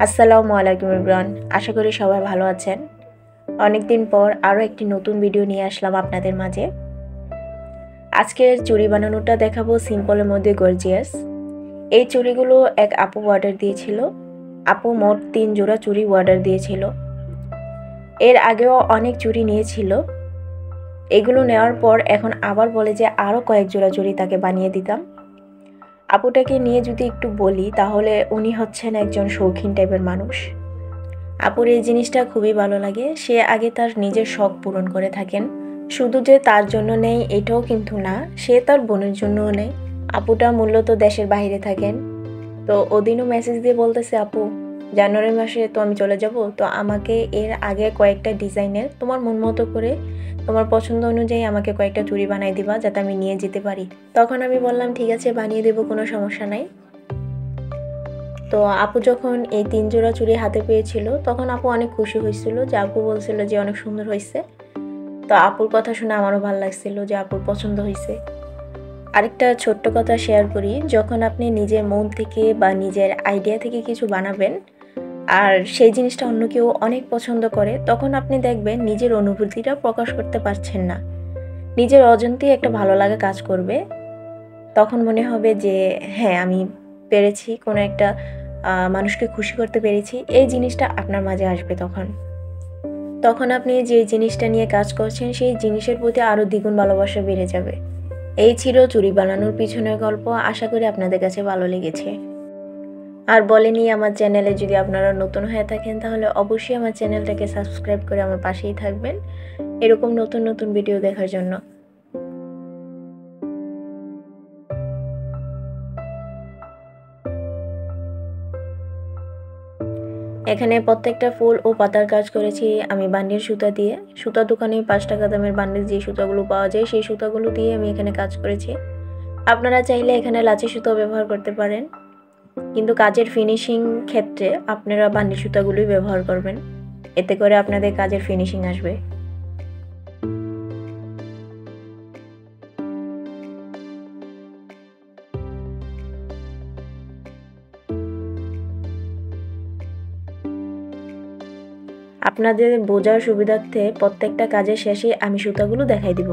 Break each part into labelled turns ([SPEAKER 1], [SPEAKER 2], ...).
[SPEAKER 1] আসসালামু আলাইকুম এভরিওয়ান, আশা করি সবাই ভালো আছেন। অনেকদিন পর আরও একটি নতুন ভিডিও নিয়ে আসলাম আপনাদের মাঝে। আজকের চুড়ি বানানোটা দেখাবো সিম্পলের মধ্যে গর্জিয়াস। এই চুড়িগুলো এক আপু অর্ডার দিয়েছিল। আপু মোট 3 জোড়া চুড়ি অর্ডার দিয়েছিল। এর আগেও অনেক চুড়ি নিয়েছিল। এগুলো নেওয়ার পর এখন আবার বলে যে আরও কয়েক জোড়া চুড়ি তাকে বানিয়ে দিতাম। আপুটাকে নিয়ে যদি একটু বলি তাহলে উনি হচ্ছেন একজন শৌখিন টাইপের মানুষ। আপুর এই জিনিসটা খুবই ভালো লাগে। সে আগে তার নিজের শখ পূরণ করে থাকেন। শুধু যে তার জন্য নেই এটাও কিন্তু না, সে তার বোনের জন্যও নেই। আপুটা মূলত দেশের বাইরে থাকেন। তো ওদিনও মেসেজ দিয়ে বলতেছে, আপু জানুয়ারি মাসে তো আমি চলে যাব, তো আমাকে এর আগে কয়েকটা ডিজাইনের তোমার মন মতো করে তোমার পছন্দ অনুযায়ী আমাকে কয়েকটা চুড়ি বানাই দিবা যাতে আমি নিয়ে যেতে পারি। তখন আমি বললাম ঠিক আছে, বানিয়ে দেবো, কোনো সমস্যা নাই। তো আপু যখন এই 3 জোড়া চুড়ি হাতে পেয়েছিল তখন আপু অনেক খুশি হয়েছিল, যে আপু বলছিল যে অনেক সুন্দর হয়েছে। তো আপুর কথা শুনে আমারও ভালো লাগছিল যে আপুর পছন্দ হয়েছে। আরেকটা ছোট্ট কথা শেয়ার করি, যখন আপনি নিজের মন থেকে বা নিজের আইডিয়া থেকে কিছু বানাবেন আর সেই জিনিসটা অন্য কেউ অনেক পছন্দ করে, তখন আপনি দেখবেন নিজের অনুভূতিটা প্রকাশ করতে পারছেন না, নিজের অজান্তেই একটা ভালো লাগা কাজ করবে। তখন মনে হবে যে হ্যাঁ, আমি পেরেছি, কোনো একটা মানুষকে খুশি করতে পেরেছি। এই জিনিসটা আপনার মাঝে আসবে। তখন আপনি যে জিনিসটা নিয়ে কাজ করছেন সেই জিনিসের প্রতি আরও দ্বিগুণ ভালোবাসা বেড়ে যাবে। এই ছিল চুড়ি বানানোর পিছনের গল্প। আশা করি আপনাদের কাছে ভালো লেগেছে। আর বলেনি, আমার চ্যানেলে যদি আপনারা নতুন হয়ে থাকেন তাহলে অবশ্যই আমার চ্যানেলটাকে সাবস্ক্রাইব করে আমার পাশেই থাকবেন এরকম নতুন নতুন ভিডিও দেখার জন্য। এখানে প্রত্যেকটা ফুল ও পাতার কাজ করেছি আমি বান্ডিল সুতা দিয়ে। সুতার দোকানে 5 টাকা দামের বান্ডিল যে সুতাগুলো পাওয়া যায় সেই সুতাগুলো দিয়ে আমি এখানে কাজ করেছি। আপনারা চাইলে এখানে লাচি সুতাও ব্যবহার করতে পারেন, কিন্তু কাজের ফিনিশিং ক্ষেত্রে আপনারা বান্ডিল সুতাগুলোই ব্যবহার করবেন, এতে করে আপনাদের কাজের ফিনিশিং আসবে। আপনাদের বোঝার সুবিধার্থে প্রত্যেকটা কাজের শেষে আমি সুতাগুলো দেখাই দিব।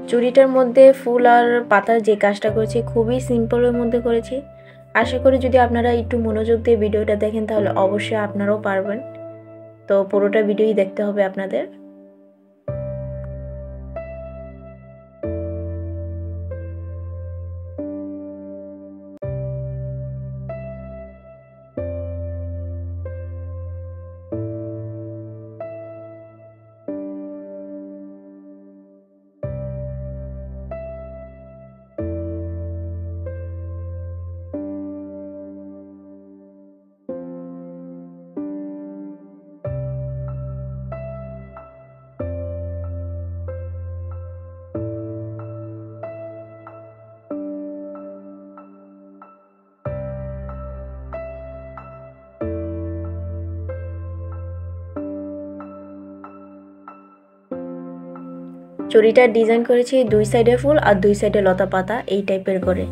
[SPEAKER 1] চুড়িটার মধ্যে ফুল আর পাতার যে কাজটা করেছি খুবই সিম্পলের মধ্যে করেছি। আশা করি যদি আপনারা একটু মনোযোগ দিয়ে ভিডিওটা দেখেন তাহলে অবশ্যই আপনারাও পারবেন। তো পুরোটা ভিডিওই দেখতে হবে আপনাদের। চুড়িটার ডিজাইন করেছি 2 সাইডে ফুল আর 2 সাইডে লতা পাতা এই টাইপের করে।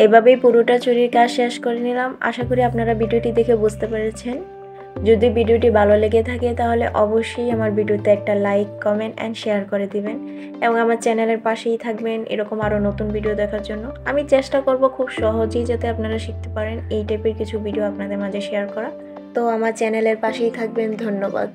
[SPEAKER 1] এভাবেই পুরোটা চুড়ির কাজ শেষ করে নিলাম। আশা করি আপনারা ভিডিওটি দেখে বুঝতে পেরেছেন। যদি ভিডিওটি ভালো লেগে থাকে তাহলে অবশ্যই আমার ভিডিওতে একটা লাইক, কমেন্ট অ্যান্ড শেয়ার করে দিবেন এবং আমার চ্যানেলের পাশেই থাকবেন এরকম আরও নতুন ভিডিও দেখার জন্য। আমি চেষ্টা করব খুব সহজেই যাতে আপনারা শিখতে পারেন এই টাইপের কিছু ভিডিও আপনাদের মাঝে শেয়ার করা। তো আমার চ্যানেলের পাশেই থাকবেন। ধন্যবাদ।